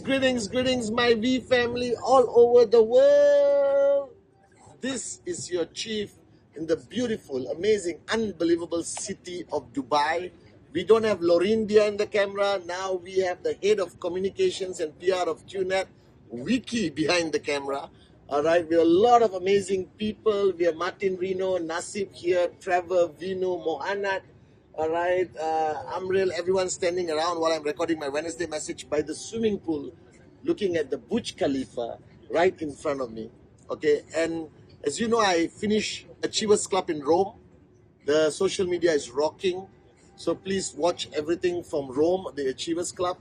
greetings, my V family all over the world. This is your chief in the beautiful, amazing, unbelievable city of Dubai. We don't have Lorindia in the camera. Now we have the head of communications and PR of QNet, Wiki, behind the camera. All right, we have a lot of amazing people. We have Martin Reno, Nasib here, Trevor, Vino, Mohanad. All right, Amril, everyone standing around while I'm recording my Wednesday message by the swimming pool, looking at the Burj Khalifa right in front of me. Okay, and as you know, I finished Achievers Club in Rome. The social media is rocking, so please watch everything from Rome, the Achievers Club.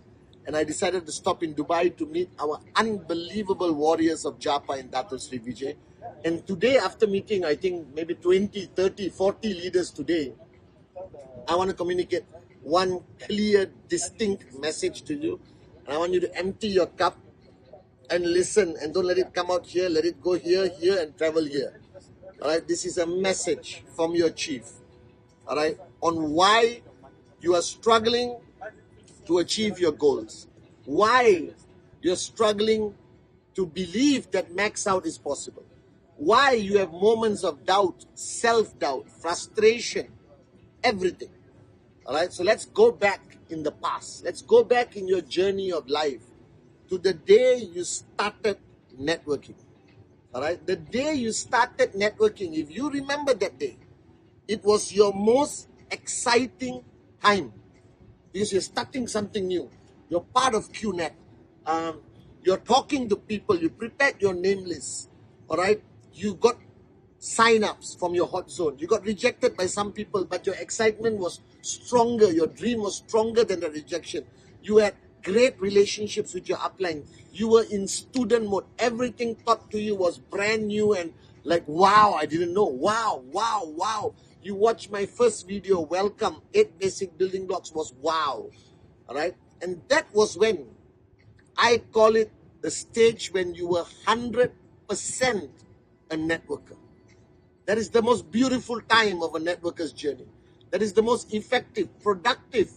And I decided to stop in Dubai to meet our unbelievable warriors of Japa in Dato Sri Vijay. And today, after meeting, I think maybe 20, 30, 40 leaders today, I want to communicate one clear, distinct message to you. And I want you to empty your cup and listen, and don't let it come out here, let it go here, here, and travel here. All right, this is a message from your chief, all right, on why you are struggling to achieve your goals, why you're struggling to believe that max out is possible, why you have moments of doubt, self-doubt, frustration, everything. All right, so let's go back in the past. Let's go back in your journey of life to the day you started networking. All right, the day you started networking, if you remember that day, it was your most exciting time because you're starting something new. You're part of QNet. You're talking to people. You prepared your name list. All right, you got sign-ups from your hot zone. You got rejected by some people, but your excitement was stronger. Your dream was stronger than the rejection. You had great relationships with your upline. You were in student mode. Everything taught to you was brand new and like, wow, I didn't know. Wow, wow, wow. You watched my first video, Welcome, 8 Basic Building Blocks, was wow. All right? And that was when I call it the stage when you were 100% a networker. That is the most beautiful time of a networker's journey. That is the most effective, productive,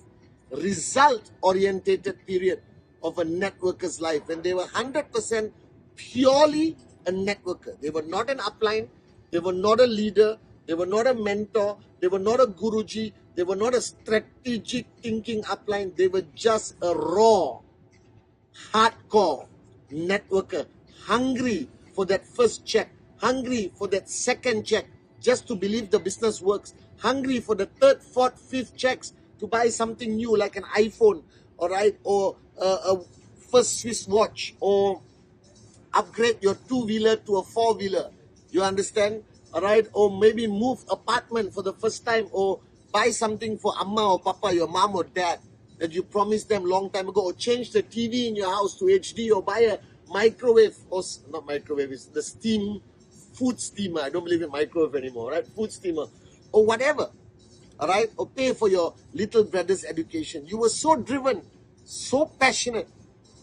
result-oriented period of a networker's life. When they were 100% purely a networker. They were not an upline. They were not a leader. They were not a mentor. They were not a guruji. They were not a strategic thinking upline. They were just a raw, hardcore networker, hungry for that first check, hungry for that second check, just to believe the business works, hungry for the third, fourth, fifth checks to buy something new like an iPhone, all right, or a first Swiss watch, or upgrade your two-wheeler to a four-wheeler. You understand? All right, or maybe move apartment for the first time, or buy something for Amma or Papa, your mom or dad, that you promised them long time ago, or change the TV in your house to HD, or buy a microwave, or not microwave, it's the steam, food steamer. I don't believe in microwave anymore, right? Food steamer, or whatever, all right? Or pay for your little brother's education. You were so driven, so passionate,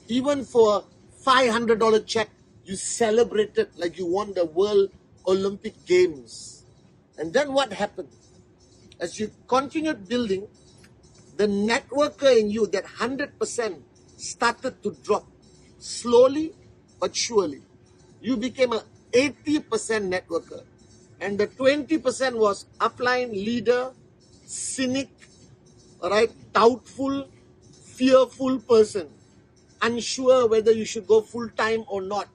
even for a $500 check, you celebrated like you won the World Olympic Games. And then what happened? As you continued building, the networker in you, that 100%, started to drop slowly but surely. You became an 80% networker. And the 20% was upline, leader, cynic, all right, doubtful, fearful person, unsure whether you should go full-time or not,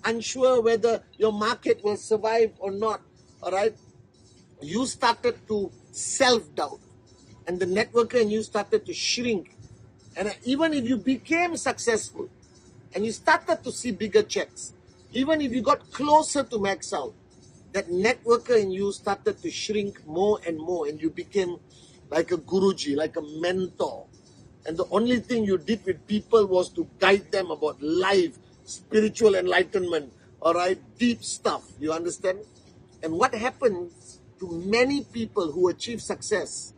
unsure whether your market will survive or not, all right? You started to self-doubt, and the networker in you started to shrink. And even if you became successful and you started to see bigger checks, even if you got closer to max out, that networker in you started to shrink more and more, and you became like a guruji, like a mentor. And the only thing you did with people was to guide them about life, spiritual enlightenment, all right, deep stuff, you understand? And what happens to many people who achieve success,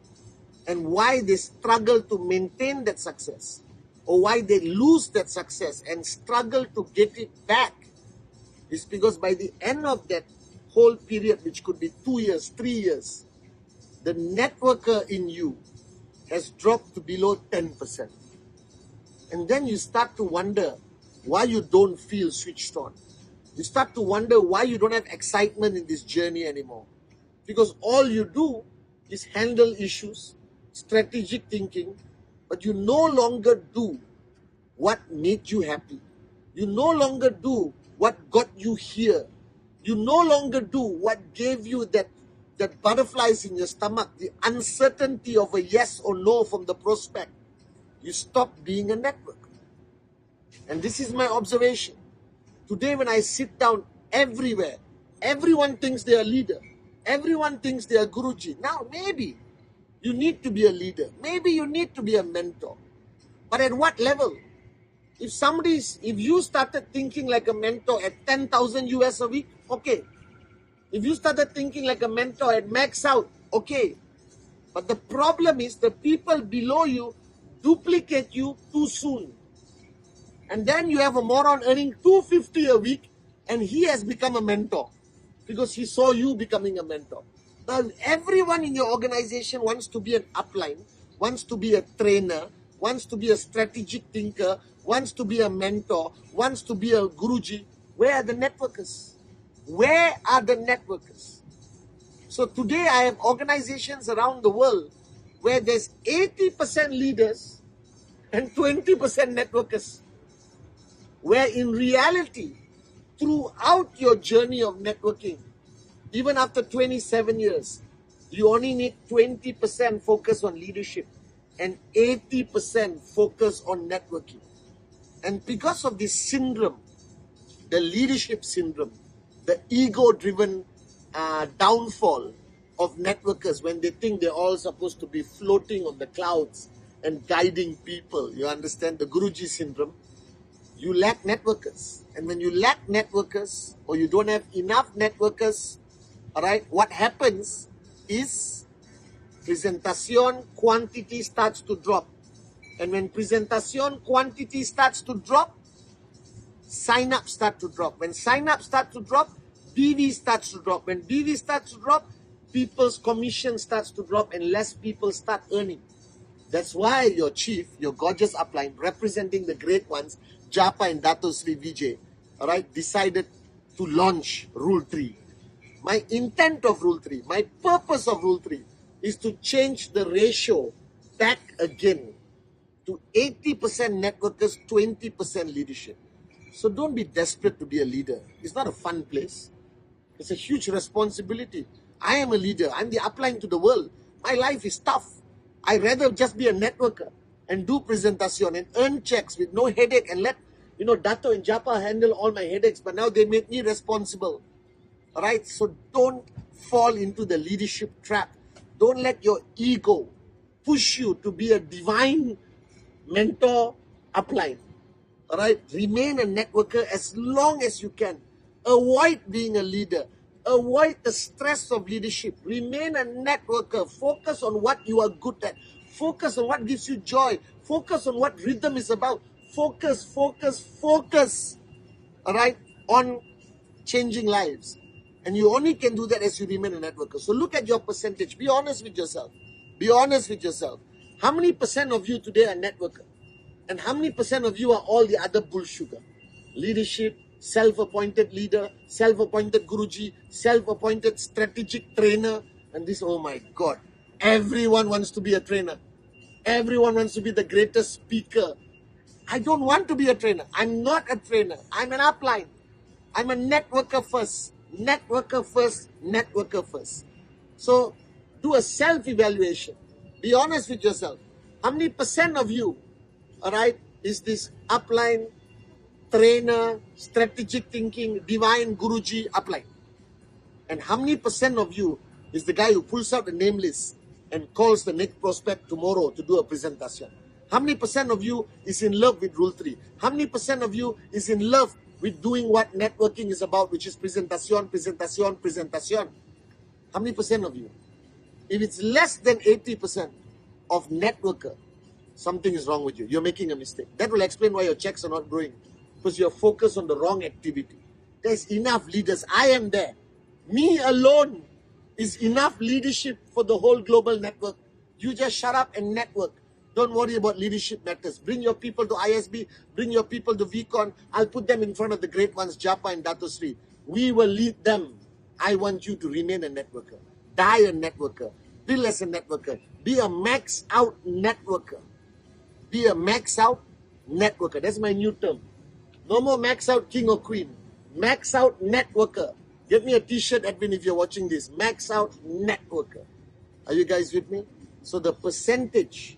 and why they struggle to maintain that success, or why they lose that success and struggle to get it back, is because by the end of that whole period, which could be 2 years, 3 years, the networker in you has dropped to below 10%. And then you start to wonder, why you don't feel switched on. You start to wonder why you don't have excitement in this journey anymore. Because all you do is handle issues, strategic thinking, but you no longer do what made you happy. You no longer do what got you here. You no longer do what gave you that butterflies in your stomach, the uncertainty of a yes or no from the prospect. You stop being a network. And this is my observation. Today when I sit down everywhere, everyone thinks they are a leader. Everyone thinks they are Guruji. Now maybe you need to be a leader. Maybe you need to be a mentor. But at what level? If you started thinking like a mentor at 10,000 US a week, okay. If you started thinking like a mentor at max out, okay. But the problem is the people below you duplicate you too soon. And then you have a moron earning 250 a week and he has become a mentor because he saw you becoming a mentor. Now, everyone in your organization wants to be an upline, wants to be a trainer, wants to be a strategic thinker, wants to be a mentor, wants to be a Guruji. Where are the networkers? Where are the networkers? So today I have organizations around the world where there's 80% leaders and 20% networkers. Where in reality, throughout your journey of networking, even after 27 years, you only need 20% focus on leadership and 80% focus on networking. And because of this syndrome, the leadership syndrome, the ego-driven downfall of networkers when they think they're all supposed to be floating on the clouds and guiding people, you understand the Guruji syndrome, you lack networkers. And when you lack networkers or you don't have enough networkers, all right, what happens is presentation quantity starts to drop. And when presentation quantity starts to drop, sign-ups start to drop. When sign-ups start to drop, BV starts to drop. When BV starts to drop, people's commission starts to drop and less people start earning. That's why your chief, your gorgeous upline, representing the great ones, Japa and Dato Sri Vijay, all right, decided to launch Rule 3. My intent of Rule 3, my purpose of Rule 3 is to change the ratio back again to 80% networkers, 20% leadership. So don't be desperate to be a leader. It's not a fun place. It's a huge responsibility. I am a leader. I'm the upline to the world. My life is tough. I'd rather just be a networker and do presentation and earn checks with no headache and let, Dato and Japa handle all my headaches, but now they make me responsible. All right? So don't fall into the leadership trap. Don't let your ego push you to be a divine mentor upline. All right? Remain a networker as long as you can. Avoid being a leader. Avoid the stress of leadership. Remain a networker. Focus on what you are good at. Focus on what gives you joy. Focus on what rhythm is about. Focus, focus, focus. All right? On changing lives. And you only can do that as you remain a networker. So look at your percentage. Be honest with yourself. Be honest with yourself. How many percent of you today are networker? And how many percent of you are all the other bullsugar? Leadership, self-appointed leader, self-appointed Guruji, self-appointed strategic trainer. And this, oh my God, everyone wants to be a trainer. Everyone wants to be the greatest speaker. I don't want to be a trainer. I'm not a trainer. I'm an upline. I'm a networker first. Networker first. Networker first. So do a self-evaluation. Be honest with yourself. How many percent of you, all right, is this upline, trainer, strategic thinking, divine Guruji upline? And how many percent of you is the guy who pulls out the name list and calls the next prospect tomorrow to do a presentation? How many percent of you is in love with Rule 3? How many percent of you is in love with doing what networking is about, which is presentation, presentation, presentation? How many percent of you? If it's less than 80% of networker, something is wrong with you. You're making a mistake. That will explain why your checks are not growing. Because you're focused on the wrong activity. There's enough leaders. I am there. Me alone is enough leadership for the whole global network. You just shut up and network. Don't worry about leadership matters. Bring your people to ISB, bring your people to VCon. I'll put them in front of the great ones, Japa and Dato Sri. We will lead them. I want you to remain a networker. Die a networker. Build as a networker. Be a max out networker. Be a max out networker. That's my new term. No more max out king or queen. Max out networker. Get me a t-shirt, Edwin, if you're watching this. Max out networker. Are you guys with me? So the percentage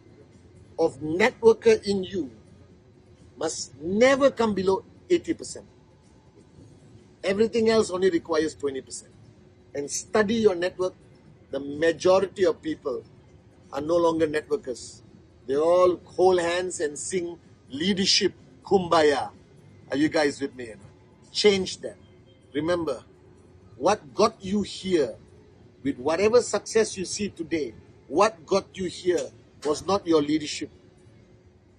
of networker in you must never come below 80%. Everything else only requires 20%. And study your network. The majority of people are no longer networkers. They all hold hands and sing leadership kumbaya. Are you guys with me? Change that. Remember, what got you here, with whatever success you see today, what got you here was not your leadership.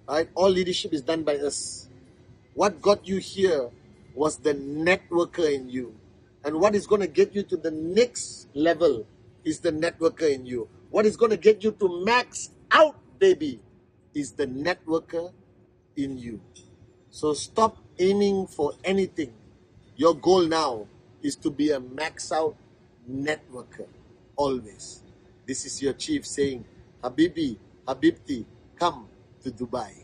Right? All leadership is done by us. What got you here was the networker in you. And what is going to get you to the next level is the networker in you. What is going to get you to max out, baby, is the networker in you. So stop aiming for anything. Your goal now is to be a max out networker. Always. This is your chief saying, Habibi, Habibti, come to Dubai.